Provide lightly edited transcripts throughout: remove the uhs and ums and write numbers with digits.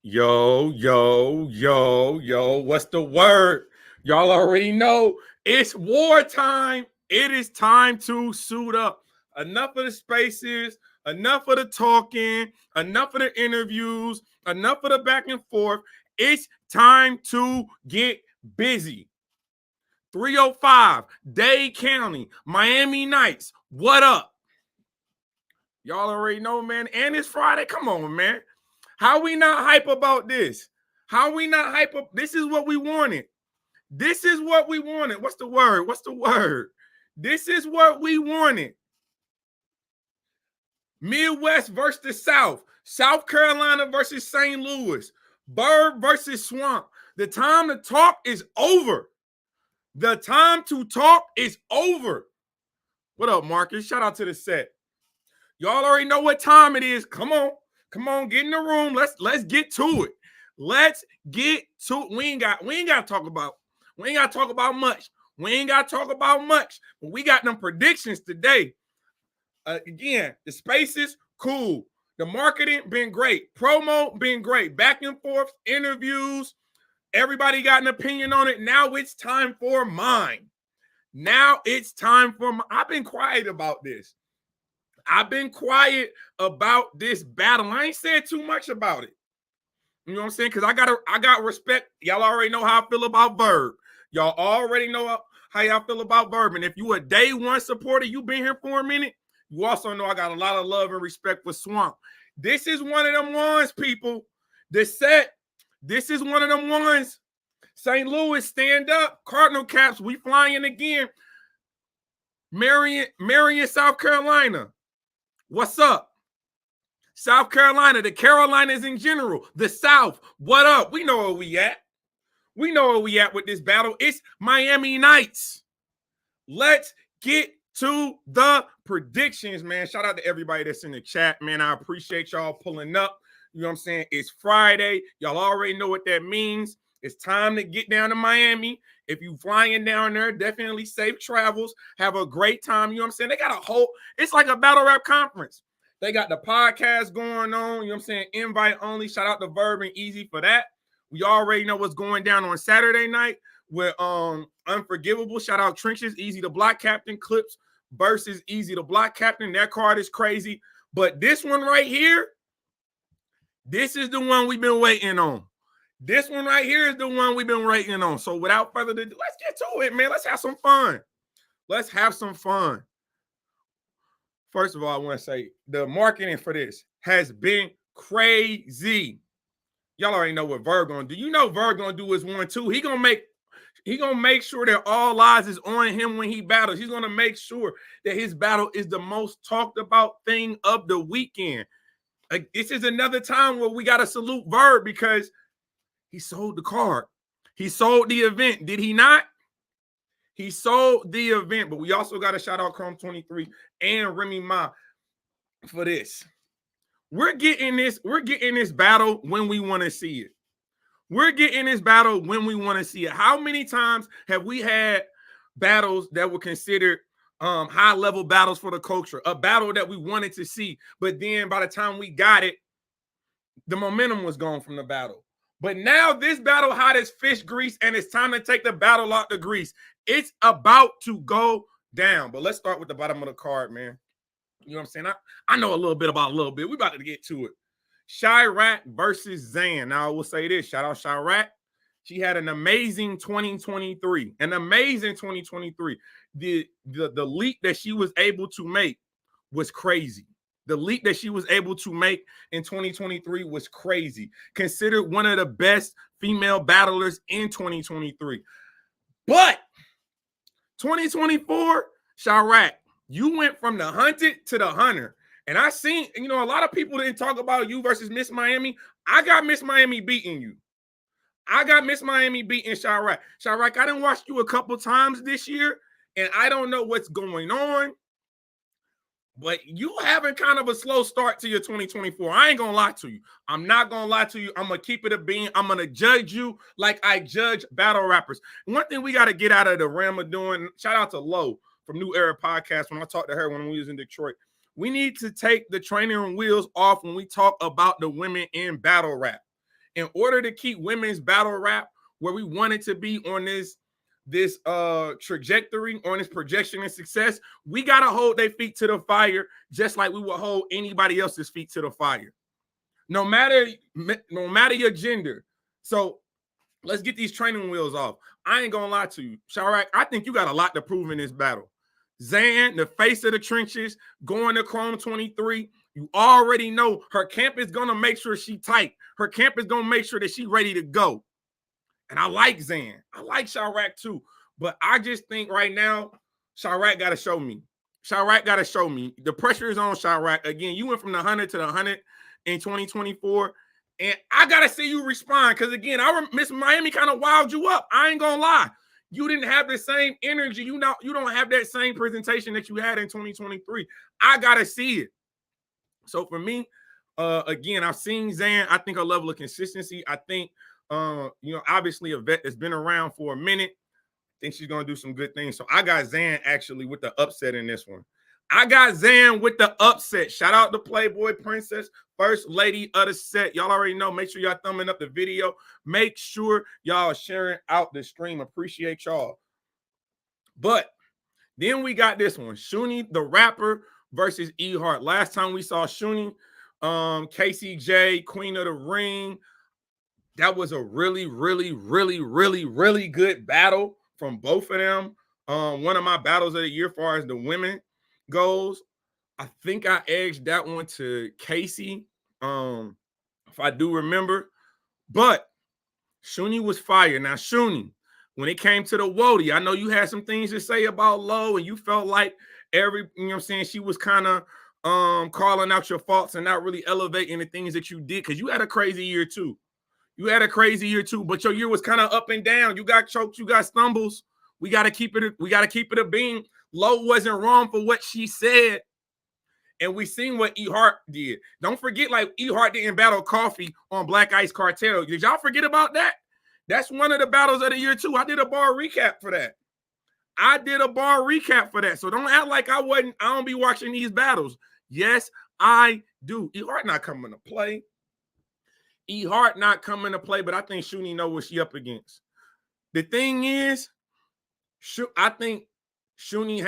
Yo, what's the word? Y'all already know it's wartime. It is time to suit up. Enough of the spaces, enough of the talking, enough of the interviews, enough of the back and forth. It's time to get busy. 305, Dade County, Miami Nights. What up? Y'all already know, man. And it's Friday. Come on, man. How we not hype about this? How we not hype up? This is what we wanted. This is what we wanted. What's the word? What's the word? This is what we wanted. Midwest versus the South. South Carolina versus St. Louis. Verb versus Swamp. The time to talk is over. The time to talk is over. What up, Marcus? Shout out to the set. Y'all already know what time it is. Come on. Come on, get in the room. Let's get to it. Let's get to it. We ain't got to talk about much. But we got them predictions today. Again, the spaces, cool. The marketing been great. Promo been great. Back and forth, interviews. Everybody got an opinion on it. Now it's time for mine. I've been quiet about this. I've been quiet about this battle. I ain't said too much about it. You know what I'm saying? Because I got respect. Y'all already know how I feel about Verb. Y'all already know how y'all feel about Verb. And if you a day one supporter, you been here for a minute, you also know I got a lot of love and respect for Swamp. This is one of them ones, people. This is one of them ones. St. Louis, stand up. Cardinal caps, we flying again. Marion, South Carolina. What's up? South Carolina, the Carolinas in general, the South. What up? We know where we at. We know where we at with this battle. It's Miami Nights. Let's get to the predictions, man. Shout out to everybody that's in the chat, man. I appreciate y'all pulling up. You know what I'm saying? It's Friday. Y'all already know what that means. It's time to get down to Miami. If you flying down there, definitely safe travels. Have a great time. You know what I'm saying? They got it's like a battle rap conference. They got the podcast going on. You know what I'm saying? Invite only. Shout out to Verb and Easy for that. We already know what's going down on Saturday night with Unforgivable. Shout out Trenches, Easy the Block Captain, Clips versus Easy the Block Captain. That card is crazy. But this one right here, this is the one we've been waiting on. This one right here is the one we've been waiting on. So without further ado, let's get to it, man. Let's have some fun. Let's have some fun. First of all, I want to say the marketing for this has been crazy. Y'all already know what Verb gonna do. You know Verb gonna do his 1-2. He gonna make sure that all eyes is on him when he battles. He's gonna make sure that his battle is the most talked about thing of the weekend. Like, this is another time where we gotta salute Verb because he sold the card. He sold the event. Did he not? He sold the event. But we also got to shout out Chrome 23 and Remy Ma for this. We're getting this battle when we want to see it. We're getting this battle when we want to see it. How many times have we had battles that were considered high-level battles for the culture? A battle that we wanted to see, but then by the time we got it, the momentum was gone from the battle. But now this battle hot as fish grease, and it's time to take the battle out the grease. It's about to go down. But let's start with the bottom of the card, man. You know what I'm saying? I know a little bit about a little bit. We about to get to it. Shyra versus Zan. Now, I will say this. Shout out Shyra. She had an amazing 2023. An amazing 2023. The leap that she was able to make was crazy. The leap that she was able to make in 2023 was crazy. Considered one of the best female battlers in 2023. But 2024, Shyra, you went from the hunted to the hunter. And I seen, a lot of people didn't talk about you versus Miss Miami. I got Miss Miami beating you. I got Miss Miami beating Shyra. Shyra, I done watched you a couple times this year, and I don't know what's going on. But you having kind of a slow start to your 2024. I ain't going to lie to you. I'm not going to lie to you. I'm going to keep it a bean. I'm going to judge you like I judge battle rappers. One thing we got to get out of the realm of doing, shout out to Lo from New Era Podcast when I talked to her when we was in Detroit. We need to take the training wheels off when we talk about the women in battle rap. in order to keep women's battle rap where we want it to be on this trajectory, on this projection and success, we got to hold their feet to the fire just like we would hold anybody else's feet to the fire. No matter your gender. So let's get these training wheels off. I ain't gonna lie to you, Shyra, I think you got a lot to prove in this battle. Zan, the face of the trenches, going to Chrome 23. You already know her camp is gonna make sure she tight. Her camp is gonna make sure that she ready to go. And I like Zan. I like Shyra too. But I just think right now, Shyra got to show me. Shyra got to show me. The pressure is on Shyra. Again, you went from the 100 to the 100 in 2024. And I got to see you respond. Because, again, Miss Miami kind of wowed you up. I ain't going to lie. You didn't have the same energy. You don't have that same presentation that you had in 2023. I got to see it. So, for me, again, I've seen Zan. I think her level of consistency. I think, obviously a vet that's been around for a minute. I think she's going to do some good things. So I got Zan actually with the upset in this one. I got Zan with the upset. Shout out to Playboy Princess, first lady of the set. Y'all already know. Make sure y'all thumbing up the video. Make sure y'all sharing out the stream. Appreciate y'all. But then we got this one. Shooney, the rapper, versus E Hart. Last time we saw Shooney, KCJ, Queen of the Ring. That was a really, really, really, really, really good battle from both of them. One of my battles of the year as far as the women goes. I think I edged that one to Casey, if I do remember. But Shooney was fire. Now, Shooney, when it came to the Wody, I know you had some things to say about Low, and you felt like she was kind of calling out your faults and not really elevating the things that you did, because you had a crazy year too. But your year was kind of up and down. You got choked, you got stumbles. We got to keep it a beam. Low wasn't wrong for what she said. And we seen what E Hart did. Don't forget, like, E Hart didn't battle Coffee on Black Ice Cartel. Did y'all forget about that? That's one of the battles of the year too. I did a bar recap for that. So don't act like I don't be watching these battles. Yes, I do. E Hart not coming to play. But I think Shooney know what she up against. The thing is, I think Shooney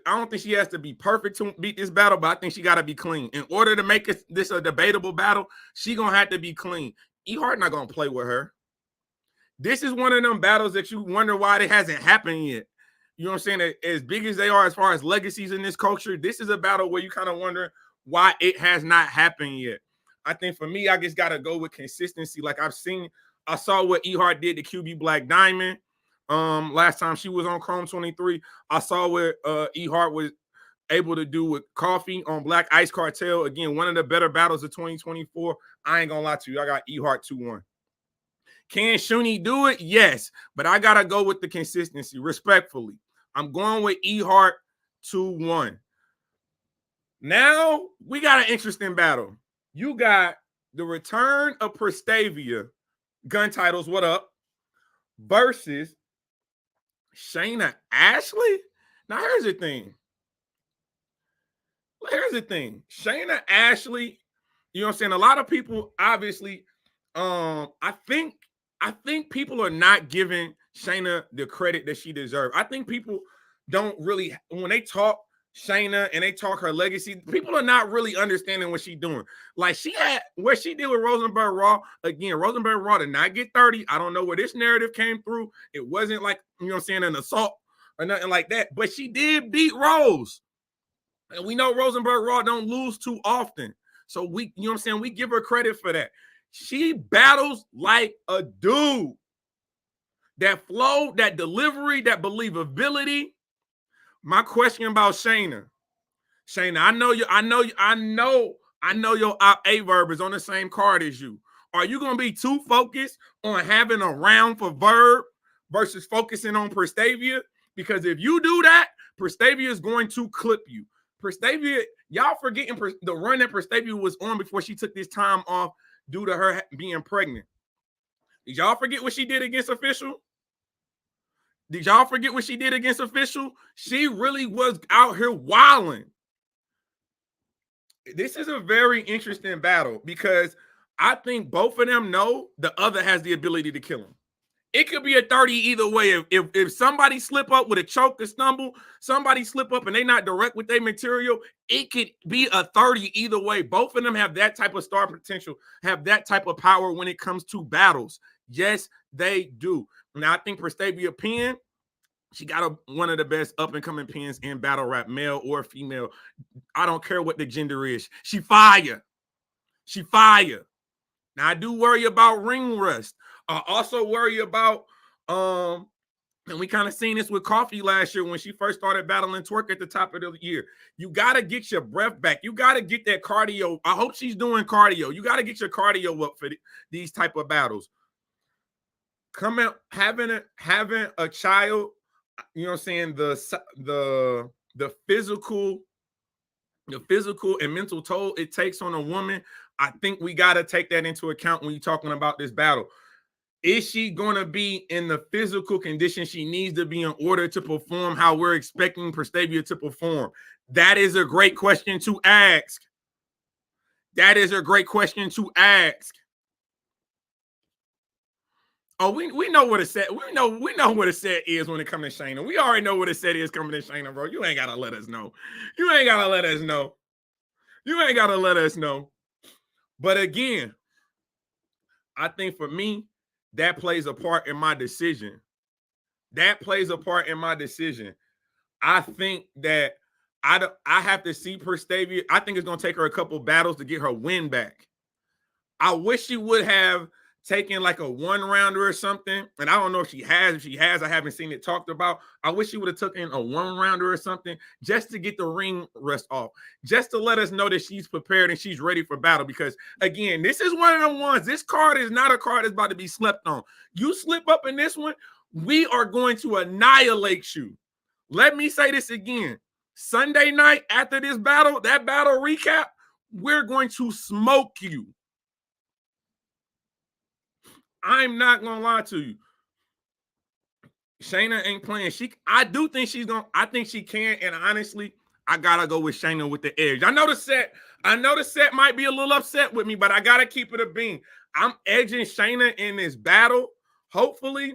I don't think she has to be perfect to beat this battle, but I think she got to be clean. In order to make this a debatable battle, she going to have to be clean. E Hart not going to play with her. This is one of them battles that you wonder why it hasn't happened yet. You know what I'm saying? As big as they are as far as legacies in this culture, this is a battle where you kind of wonder why it has not happened yet. I think for me, I just got to go with consistency. Like I saw what E Hart did to QB Black Diamond last time she was on Chrome 23. I saw what E Hart was able to do with Coffee on Black Ice Cartel. Again, one of the better battles of 2024. I ain't going to lie to you. I got E Hart 2-1. Can Shooney do it? Yes, but I got to go with the consistency, respectfully. I'm going with E Hart 2-1. Now, we got an interesting battle. You got the return of Pravia, gun titles, what up, versus Chayna Ashley. Now, here's the thing. Chayna Ashley, you know what I'm saying? A lot of people, obviously, I think people are not giving Chayna the credit that she deserves. I think people don't really, when they talk Chayna and they talk her legacy, people are not really understanding what she's doing. Like, she had what she did with Rosenberg Raw. Again, Rosenberg Raw did not get 30. I don't know where this narrative came through. It wasn't like, you know what I'm saying, an assault or nothing like that. But she did beat Rose. And we know Rosenberg Raw don't lose too often. So we, you know what I'm saying, we give her credit for that. She battles like a dude. That flow, that delivery, that believability. My question about Chayna, I know your op A Verb is on the same card as you. Are you going to be too focused on having a round for Verb versus focusing on Pravia? Because if you do that, Pravia is going to clip you. Pravia, y'all forgetting the run that Pravia was on before she took this time off due to her being pregnant. Did y'all forget what she did against Official? She really was out here wilding. This is a very interesting battle because I think both of them know the other has the ability to kill him. It could be a 30 either way. If somebody slip up with a choke or stumble, somebody slip up and they not direct with their material, it could be a 30 either way. Both of them have that type of star potential, have that type of power when it comes to battles. Yes, they do. Now, I think Prastavia Penn, she got one of the best up-and-coming pins in battle rap, male or female. I don't care what the gender is. She fire. She fire. Now, I do worry about ring rust. I also worry about, and we kind of seen this with Coffee last year when she first started battling Twerk at the top of the year. You got to get your breath back. You got to get that cardio. I hope she's doing cardio. You got to get your cardio up for these type of battles. Coming, having a child, you know what I'm saying, the physical and mental toll it takes on a woman, I think we got to take that into account when you're talking about this battle. Is she going to be in the physical condition she needs to be in order to perform how we're expecting Prastavia to perform? That is a great question to ask. That is a great question to ask. Oh, we know what a set. We know what a set is when it comes to Chayna. We already know what a set is coming to Chayna, bro. You ain't gotta let us know. You ain't gotta let us know. You ain't gotta let us know. But again, I think for me, that plays a part in my decision. That plays a part in my decision. I think that I have to see Prastavia. I think it's gonna take her a couple battles to get her win back. I wish she would have taken like a one-rounder or something. And I don't know if she has. If she has, I haven't seen it talked about. I wish she would have taken a one-rounder or something just to get the ring rust off, just to let us know that she's prepared and she's ready for battle. Because, again, this is one of the ones. This card is not a card that's about to be slept on. You slip up in this one, we are going to annihilate you. Let me say this again. Sunday night after this battle, that battle recap, we're going to smoke you. I'm not gonna lie to you. Chayna ain't playing. I do think she's gonna. I think she can. And honestly, I gotta go with Chayna with the edge. I know the set might be a little upset with me, but I gotta keep it a bean. I'm edging Chayna in this battle. Hopefully,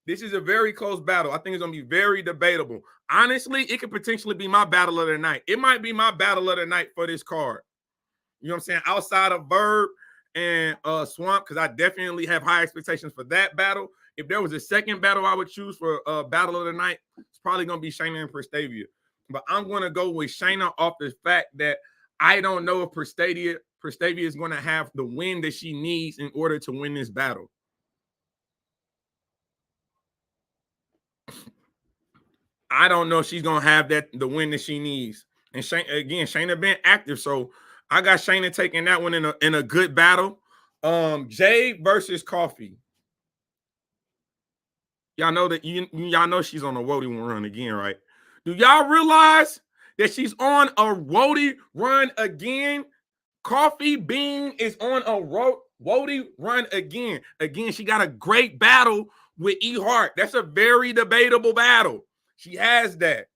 this is a very close battle. I think it's gonna be very debatable. Honestly, it could potentially be my battle of the night. It might be my battle of the night for this card. You know what I'm saying? Outside of Verb and Swamp, because I definitely have high expectations for that battle. If there was a second battle I would choose for battle of the night, it's probably going to be Chayna and Prastavia. But I'm going to go with Chayna off the fact that I don't know if Prastavia is going to have the win that she needs in order to win this battle. I don't know if she's going to have the win that she needs. And Chayna been active, so I got Chayna taking that one in a good battle. Jay versus Coffee. Y'all know that y'all know she's on a Wody run again, right? Do y'all realize that she's on a Wody run again? Coffee Bean is on a Wody run again. Again, she got a great battle with E Hart. That's a very debatable battle. She has that.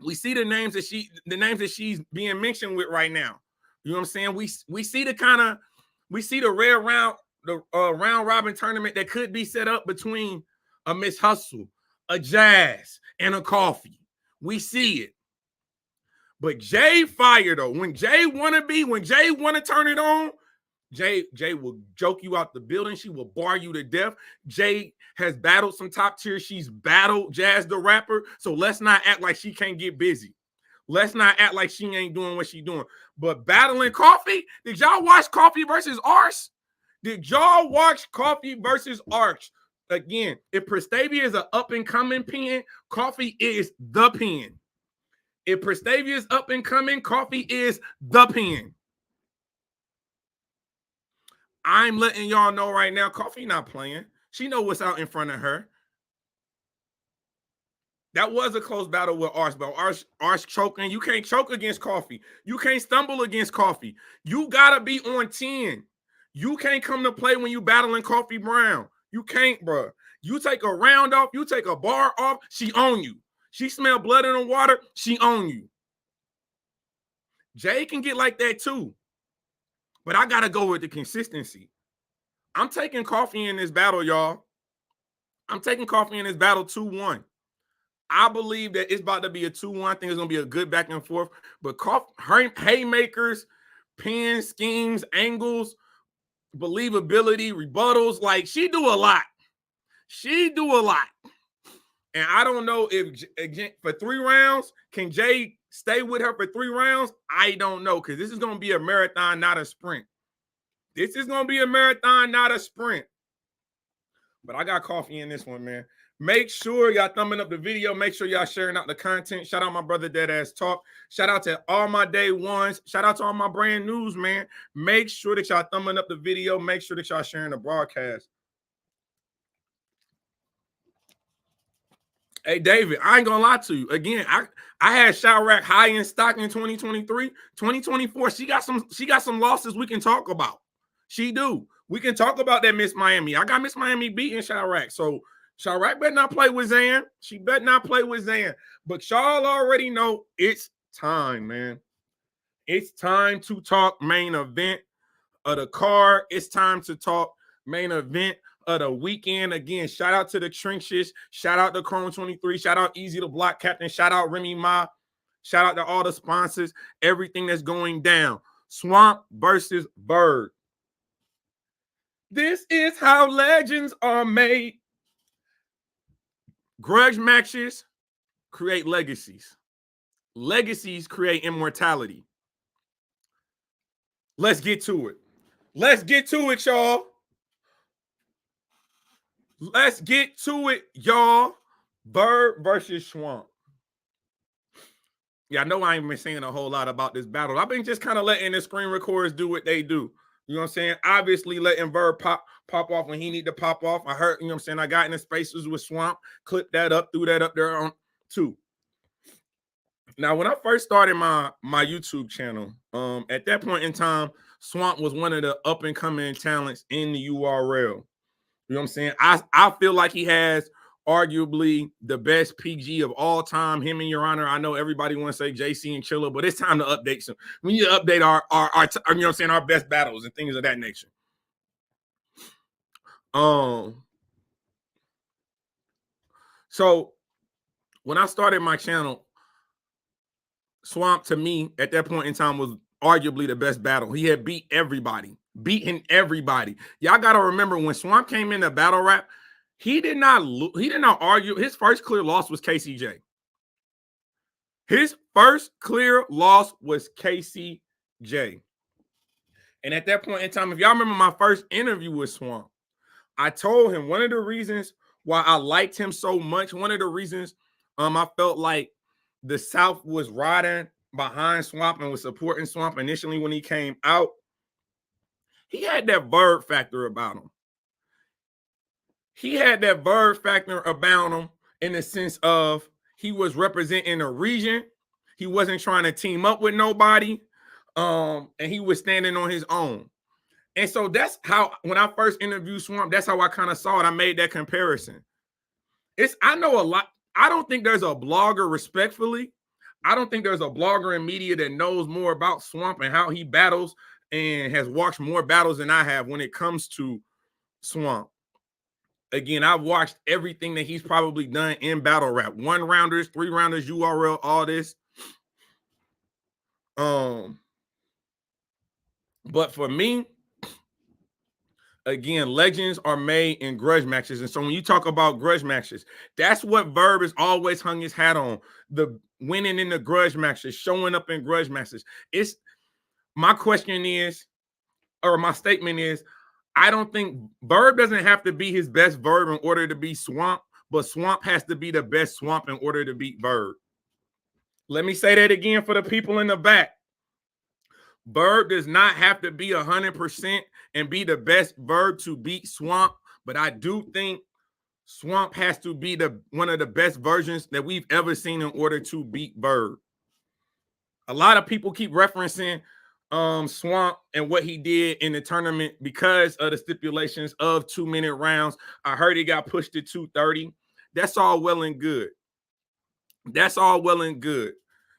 We see the names that she's being mentioned with right now. You know what I'm saying? We see the rare round, round robin tournament that could be set up between a Miss Hustle, a Jazz, and a Coffee. We see it. But Jay fire though. When Jay want to turn it on, Jay will joke you out the building. She will bar you to death. Jay has battled some top tier. She's battled Jazz the rapper. So let's not act like she can't get busy. Let's not act like she ain't doing what she's doing. But battling Coffee, did y'all watch Coffee versus Arch? Did y'all watch Coffee versus Arch? Again, if Prastavia is an up-and-coming pen, Coffee is the pen. If Prastavia is up-and-coming, Coffee is the pen. I'm letting y'all know right now, Coffee not playing. She know what's out in front of her. That was a close battle with Arch, but Arch choking. You can't choke against Coffee. You can't stumble against Coffee. You got to be on 10. You can't come to play when you battling Coffee Brown. You can't, bro. You take a round off, you take a bar off, she own you. She smell blood in the water, she own you. Jay can get like that too. But I got to go with the consistency. I'm taking Coffee in this battle, y'all. I'm taking Coffee in this battle 2-1. I believe that it's about to be a 2-1. I think it's going to be a good back and forth. But haymakers, pin schemes, angles, believability, rebuttals, like she do a lot. She do a lot. And I don't know if for 3 rounds, can Jay stay with her for 3 rounds? I don't know, because this is going to be a marathon, not a sprint. This is going to be a marathon, not a sprint. But I got Coffee in this one, man. Make sure y'all thumbing up the video. Make sure y'all sharing out the content. Shout out my brother Deadass Talk. Shout out to all my day ones. Shout out to all my brand news, man. Make sure that y'all thumbing up the video. Make sure that y'all sharing the broadcast. Hey, David, I ain't gonna lie to you. Again, I had Shyra high in stock in 2023. 2024, she got some losses we can talk about. She do. We can talk about that Miss Miami. I got Miss Miami beating Shyra. So Shyra better not play with Zan. She better not play with Zan. But y'all already know it's time, man. It's time to talk main event of the card. It's time to talk main event of the weekend. Again, shout out to the trenches. Shout out to Chrome 23. Shout out Easy the Block Captain. Shout out Remy Ma. Shout out to all the sponsors. Everything that's going down. Swamp versus Verb. This is how legends are made. Grudge matches create legacies. Legacies create immortality. Let's get to it. Let's get to it, y'all. Let's get to it, y'all. Verb versus Swamp. Yeah, I know I ain't been saying a whole lot about this battle. I've been just kind of letting the screen recorders do what they do. You know what I'm saying? Obviously, letting Verb pop off when he need to pop off. I heard, you know what I'm saying? I got in the spaces with Swamp, clipped that up, threw that up there on too. Now, when I first started my YouTube channel, at that point in time, Swamp was one of the up-and-coming talents in the URL. You know what I'm saying? I feel like he has arguably the best PG of all time. Him and Your Honor. I know everybody wants to say JC and Chilla, but it's time to update some. We need to update our you know what I'm saying, our best battles and things of that nature. So when I started my channel, Swamp to me at that point in time was arguably the best battle. He had beaten everybody. Y'all gotta remember when Swamp came into battle rap, he did not argue. His first clear loss was KCJ. His first clear loss was KCJ. And at that point in time, if y'all remember my first interview with Swamp, I told him one of the reasons why I liked him so much, one of the reasons I felt like the South was riding behind Swamp and was supporting Swamp initially when he came out, he had that Verb factor about him. He had that Verb factor about him in the sense of he was representing a region. He wasn't trying to team up with nobody. And he was standing on his own. And so that's how, when I first interviewed Swamp, that's how I kind of saw it. I made that comparison. I know a lot. I don't think there's a blogger, respectfully, I don't think there's a blogger in media that knows more about Swamp and how he battles and has watched more battles than I have when it comes to Swamp. Again, I've watched everything that he's probably done in battle rap. 1-rounders, 3-rounders, URL, all this. But for me, again, legends are made in grudge matches. And so when you talk about grudge matches, that's what Verb has always hung his hat on. The winning in the grudge matches, showing up in grudge matches. It's my question is, or my statement is, I don't think Verb doesn't have to be his best Verb in order to be Swamp, but Swamp has to be the best Swamp in order to beat Verb. Let me say that again for the people in the back. Verb does not have to be 100% and be the best Verb to beat Swamp, but I do think Swamp has to be one of the best versions that we've ever seen in order to beat Verb. A lot of people keep referencing Swamp and what he did in the tournament because of the stipulations of 2-minute rounds. I heard he got pushed to 2:30. That's all well and good. That's all well and good.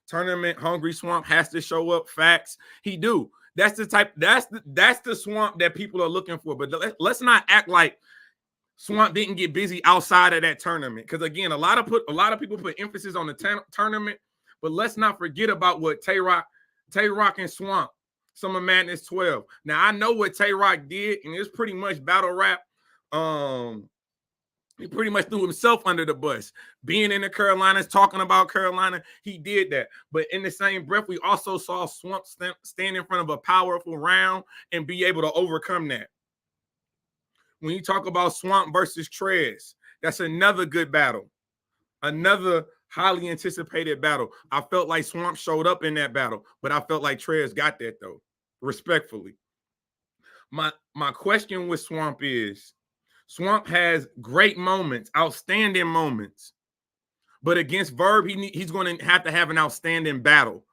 Tournament hungry Swamp has to show up. Facts. He do. That's the type. That's the Swamp that people are looking for. But let's not act like Swamp didn't get busy outside of that tournament. Because again, a lot of people put emphasis on the tournament, but let's not forget about what Tay Rock and Swamp, Summer Madness 12. Now I know what Tay Rock did, and it's pretty much battle rap. He pretty much threw himself under the bus. Being in the Carolinas, talking about Carolina, he did that. But in the same breath, we also saw Swamp stand in front of a powerful round and be able to overcome that. When you talk about Swamp versus Trez, that's another good battle. Another highly anticipated battle. I felt like Swamp showed up in that battle, but I felt like Trez got that, though, respectfully. My question with Swamp is, Swamp has great moments, outstanding moments. But against Verb, he's going to have an outstanding battle.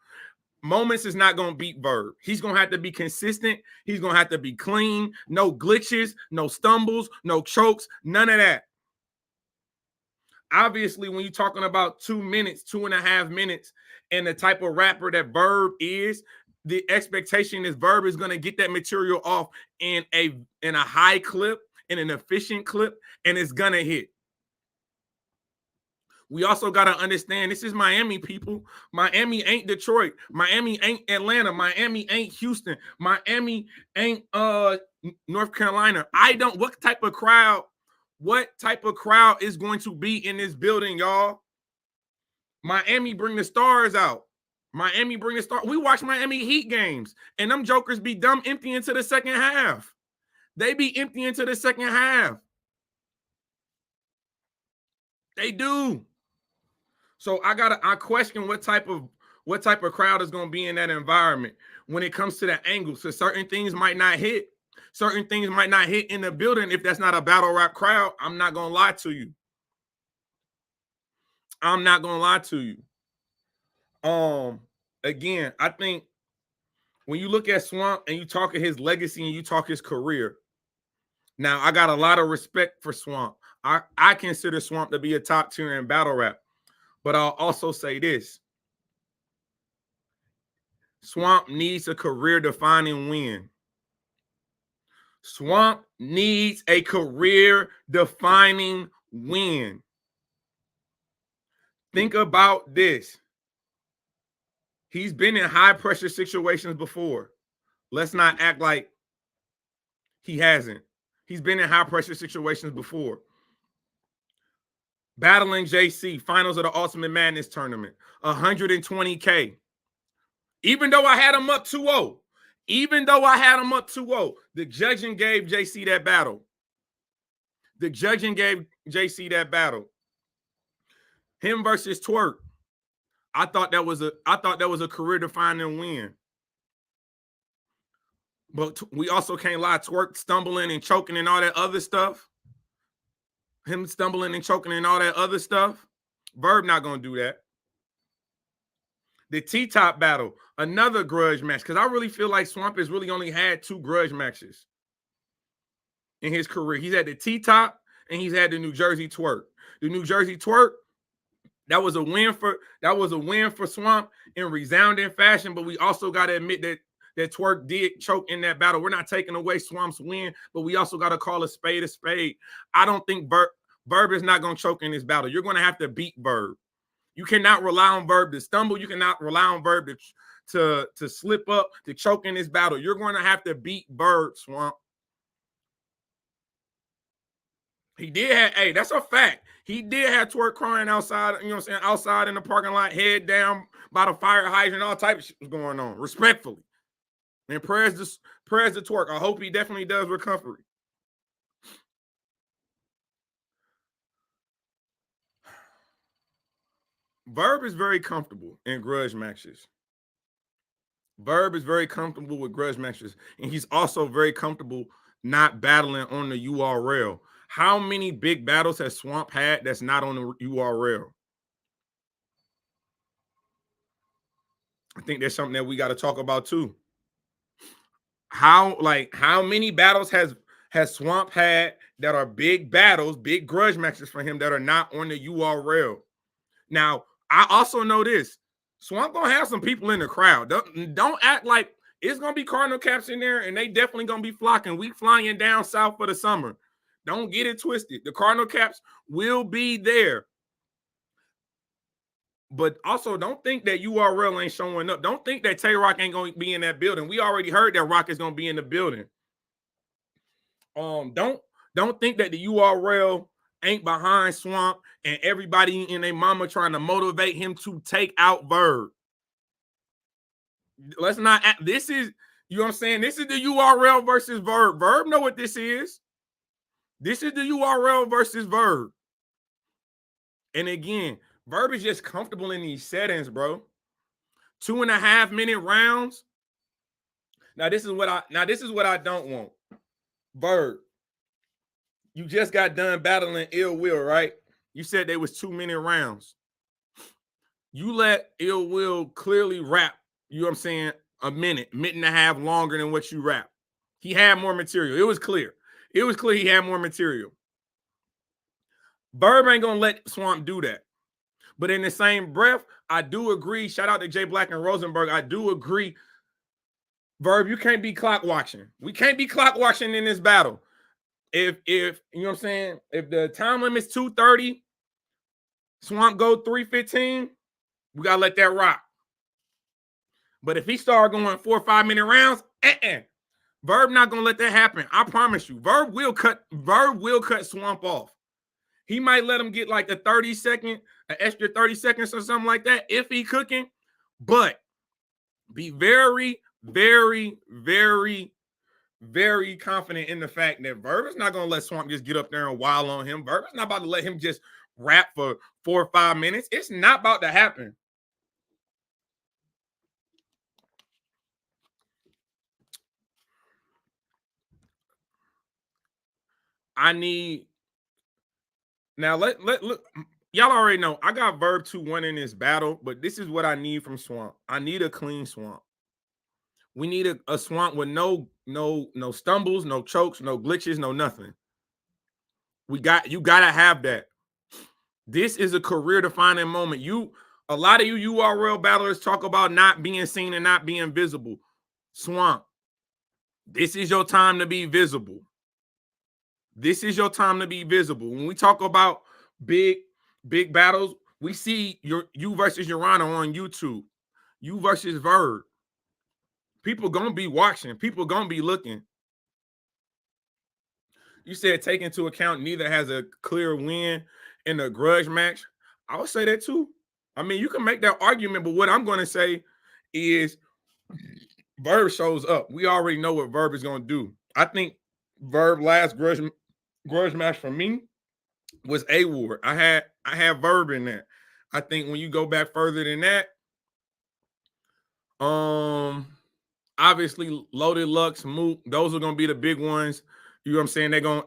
Moments is not going to beat Verb. He's going to have to be consistent. He's going to have to be clean. No glitches, no stumbles, no chokes, none of that. Obviously, when you're talking about 2 minutes, 2.5 minutes, and the type of rapper that Verb is, the expectation is Verb is going to get that material off in a high clip, in an efficient clip, and it's going to hit. We also got to understand this is Miami, people. Miami ain't Detroit. Miami ain't Atlanta. Miami ain't Houston. Miami ain't North Carolina. What type of crowd is going to be in this building, y'all? Miami bring the stars out. Miami bring the stars. We watch Miami Heat games, and them jokers be dumb empty into the second half. They be empty into the second half. They do. So I question what type of crowd is going to be in that environment when it comes to the angles. So certain things might not hit. Certain things might not hit in the building if that's not a battle rap crowd. I'm not going to lie to you. I'm not going to lie to you. Again, I think when you look at Swamp and you talk of his legacy and you talk his career, now I got a lot of respect for Swamp. I consider Swamp to be a top tier in battle rap. But I'll also say this. Swamp needs a career-defining win. Swamp needs a career-defining win. Think about this. He's been in high-pressure situations before. Let's not act like he hasn't. He's been in high-pressure situations before. Battling JC, finals of the Ultimate Madness tournament, 120K. Even though I had him up 2-0, the judging gave JC that battle. Him versus Twerk. I thought that was a career-defining win. But we also can't lie. Twerk stumbling and choking and all that other stuff. Him stumbling and choking and all that other stuff. Verb not going to do that. The T-Top battle, another grudge match. Because I really feel like Swamp has really only had 2 grudge matches in his career. He's had the T-Top and he's had the New Jersey Twerk. The New Jersey Twerk, that was a win for Swamp in resounding fashion. But we also got to admit that Twerk did choke in that battle. We're not taking away Swamp's win, but we also got to call a spade a spade. I don't think Verb is not going to choke in this battle. You're going to have to beat Verb. You cannot rely on Verb to stumble. You cannot rely on Verb to slip up, to choke in this battle. You're going to have to beat Verb, Swamp. That's a fact. He did have Twerk crying outside, you know what I'm saying, outside in the parking lot, head down by the fire hydrant, all type of shit was going on, respectfully. And prayers to Twerk. I hope he definitely does recovery. Verb is very comfortable in grudge matches. Verb is very comfortable with grudge matches. And he's also very comfortable not battling on the URL. How many big battles has Swamp had that's not on the URL? I think that's something that we got to talk about too. How many battles has Swamp had that are big battles, big grudge matches for him that are not on the URL? Now, I also know this. Swamp gonna have some people in the crowd. Don't act like It's gonna be Cardinal caps in there, and they definitely gonna be flocking. We flying down south for the summer. Don't get it twisted. The Cardinal caps will be there. But also, don't think that URL ain't showing up. Don't think that Tay Rock ain't going to be in that building. We already heard that Rock is going to be in the building. Don't think that the URL ain't behind Swamp and everybody and their mama trying to motivate him to take out Verb. Let's not. This is, you know what I'm saying? This is the URL versus Verb. Verb know what this is. This is the URL versus Verb. And again, Verb is just comfortable in these settings, bro. 2.5 minute rounds. Now this is what I don't want. Verb, you just got done battling Ill Will, right? You said they was 2 minute rounds. You let Ill Will clearly rap, you know what I'm saying, a minute and a half longer than what you rap. He had more material. It was clear. It was clear he had more material. Verb ain't gonna let Swamp do that. But in the same breath, I do agree. Shout out to Jay Black and Rosenberg. I do agree. Verb, you can't be clock watching. We can't be clock watching in this battle. If you know what I'm saying, if the time limit's 2:30, Swamp go 3:15, we gotta let that rock. But if he start going 4 or 5 minute rounds, Verb not gonna let that happen. I promise you. Verb will cut Swamp off. He might let him get like an extra 30 seconds or something like that if he cooking. But be very, very, very, very confident in the fact that Verb is not going to let Swamp just get up there and wild on him. Verb is not about to let him just rap for 4 or 5 minutes. It's not about to happen. I need... Now, look. Y'all already know I got Verb 2-1 in this battle, but this is what I need from Swamp. I need a clean Swamp. We need a Swamp with no stumbles, no chokes, no glitches, no nothing. You gotta have that. This is a career-defining moment. A lot of you URL battlers talk about not being seen and not being visible. Swamp, this is your time to be visible. This is your time to be visible. When we talk about big battles, we see you versus Urana on YouTube. You versus Verb. People gonna be watching. People gonna be looking. You said take into account neither has a clear win in a grudge match. I would say that too. I mean, you can make that argument, but what I'm going to say is Verb shows up. We already know what Verb is going to do. I think Verb last grudge match for me was A-Ward. I had Verb in there. I think when you go back further than that, obviously Loaded Lux, Mook, those are going to be the big ones. You know what I'm saying? They're going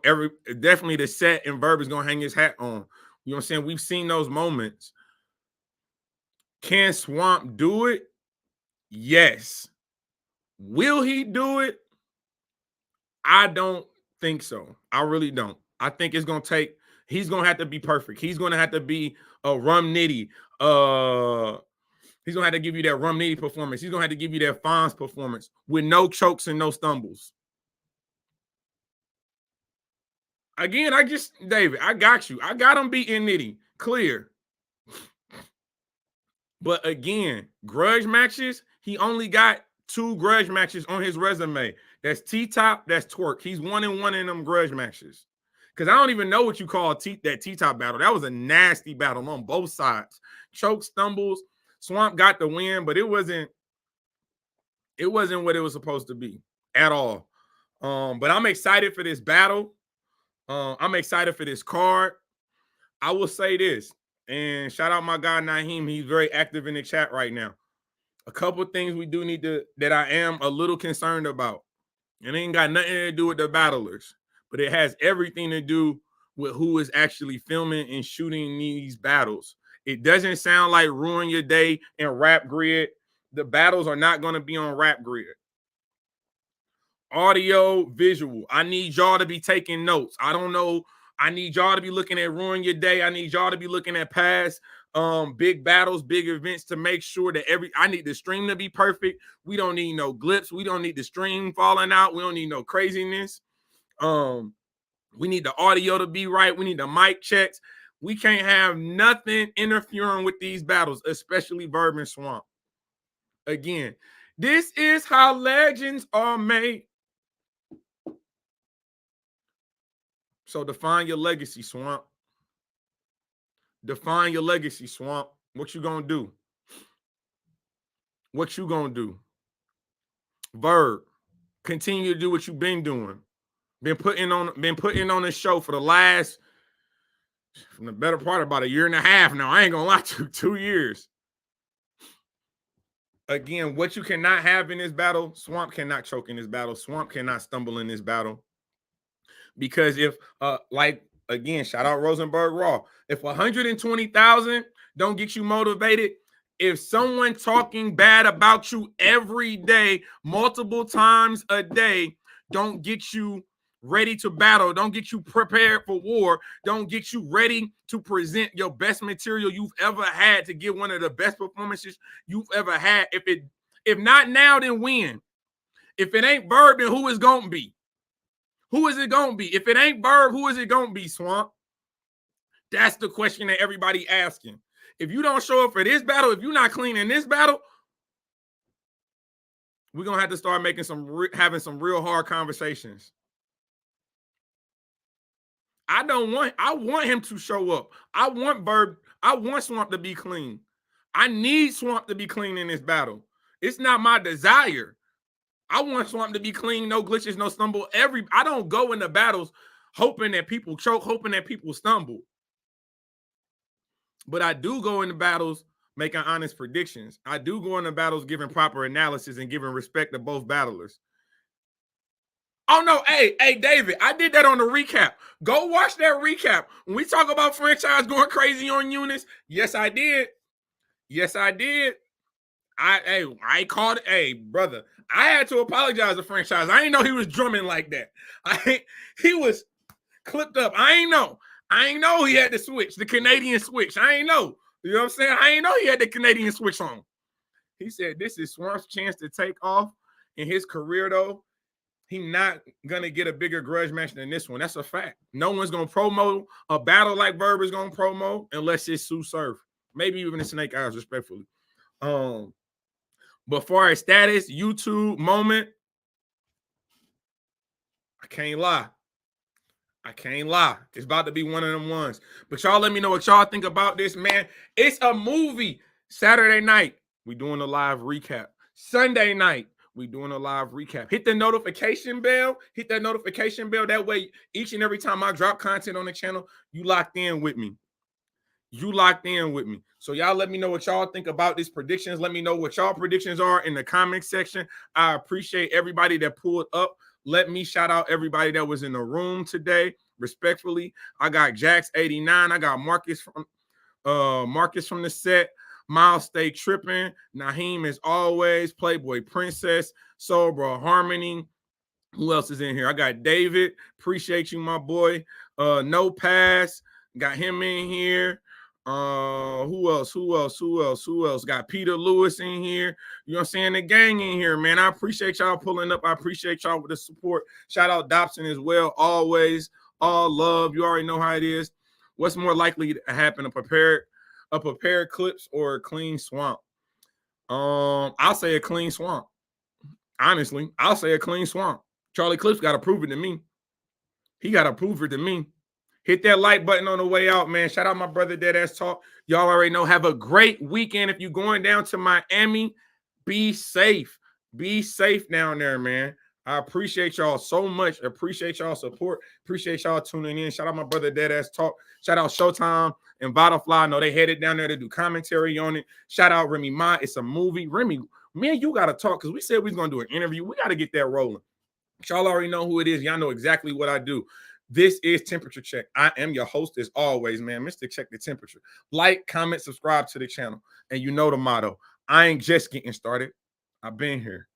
definitely the set, and Verb is going to hang his hat on. You know what I'm saying? We've seen those moments. Can Swamp do it? Yes. Will he do it? I don't think so. I really don't. I think it's going to take, he's going to have to be perfect. He's going to have to be a Rum Nitty. He's going to have to give you that Rum Nitty performance. He's going to have to give you that Fonz performance with no chokes and no stumbles. Again, David, I got you. I got him beating Nitty. Clear. But again, grudge matches, he only got 2 grudge matches on his resume. That's T-Top, that's Twerk. He's 1-1 in them grudge matches. Because I don't even know what you call that T-Top battle. That was a nasty battle on both sides. Choke, stumbles. Swamp got the win, but it wasn't what it was supposed to be at all. But I'm excited for this battle. I'm excited for this card. I will say this, and shout out my guy Naheem. He's very active in the chat right now. A couple things we do need that I am a little concerned about. It ain't got nothing to do with the battlers, but it has everything to do with who is actually filming and shooting these battles. It doesn't sound like Ruin Your Day and Rap Grid. The battles are not going to be on Rap Grid. Audio, visual. I need y'all to be taking notes. I don't know. I need y'all to be looking at Ruin Your Day. I need y'all to be looking at past big battles, big events to make sure that I need the stream to be perfect. We don't need no glitch. We don't need the stream falling out. We don't need no craziness. We need the audio to be right. We need the mic checks. We can't have nothing interfering with these battles, especially Verb and Swamp. Again, this is how legends are made. So define your legacy, Swamp. Define your legacy, Swamp. What you gonna do? What you gonna do? Verb, continue to do what you've been doing. Been putting on a show for the last, from the better part about a year and a half now. I ain't gonna lie to you, 2 years. Again, what you cannot have in this battle, Swamp cannot choke in this battle. Swamp cannot stumble in this battle. Because if, again, shout out Rosenberg Raw. If 120,000 don't get you motivated, if someone talking bad about you every day, multiple times a day, don't get you ready to battle, don't get you prepared for war, don't get you ready to present your best material you've ever had, to give one of the best performances you've ever had. If not now, then when? If it ain't Verb, then who is gonna be? Who is it gonna be? If it ain't Verb, who is it gonna be, Swamp? That's the question that everybody asking. If you don't show up for this battle, if you're not clean in this battle, we're gonna have to start making having some real hard conversations. I want him to show up. I want Verb. I want Swamp to be clean. I need Swamp to be clean in this battle. It's not my desire. I want Swamp to be clean, no glitches, no stumble. I don't go into battles hoping that people choke, hoping that people stumble. But I do go into battles making honest predictions. I do go into battles giving proper analysis and giving respect to both battlers. Oh, no. Hey, David, I did that on the recap. Go watch that recap. When we talk about franchise going crazy on Eunice, yes, I did. Yes, I did. I called it. Hey, brother, I had to apologize to franchise. I didn't know he was drumming like that. He was clipped up. I ain't know he had the switch, the Canadian switch. I ain't know. You know what I'm saying? I ain't know he had the Canadian switch on. He said this is Swamp's chance to take off in his career, though. He's not gonna get a bigger grudge match than this one. That's a fact. No one's gonna promo a battle like Verb is gonna promo unless it's Sue Surf. Maybe even the Snake Eyes, respectfully. But for our status, YouTube moment, I can't lie. It's about to be one of them ones. But y'all let me know what y'all think about this, man. It's a movie. Saturday night, we doing a live recap. Sunday night, we doing a live recap. Hit the notification bell. That way, each and every time I drop content on the channel, you locked in with me. So y'all let me know what y'all think about these predictions. Let me know what y'all predictions are in the comment section. I appreciate everybody that pulled up. Let me shout out everybody that was in the room today. Respectfully, I got Jax89. I got Marcus from the set. Miles Stay Tripping. Naheem as always. Playboy Princess. Sobra Harmony. Who else is in here? I got David. Appreciate you, my boy. No Pass. Got him in here. Who else? Got Peter Lewis in here. You know what I'm saying? The gang in here, man. I appreciate y'all pulling up. I appreciate y'all with the support. Shout out Dobson as well. Always. All love. You already know how it is. What's more likely to happen? A prepared clips or a clean Swamp? I'll say a clean Swamp. Honestly, I'll say a clean Swamp. Charlie Clips got to prove it to me. He got to prove it to me. Hit that like button on the way out, man. Shout out my brother Deadass Talk. Y'all already know. Have a great weekend. If you're going down to Miami, be safe. Be safe down there, man. I appreciate y'all so much. Appreciate y'all support. Appreciate y'all tuning in. Shout out my brother Deadass Talk. Shout out Showtime and Vitalfly. I know they headed down there to do commentary on it. Shout out Remy Ma. It's a movie. Remy, me and you got to talk because we said we was going to do an interview. We got to get that rolling. Y'all already know who it is. Y'all know exactly what I do. This is Temperature Check. I am your host as always, man. Mr. Check the Temperature. Like, comment, subscribe to the channel. And you know the motto. I ain't just getting started. I've been here.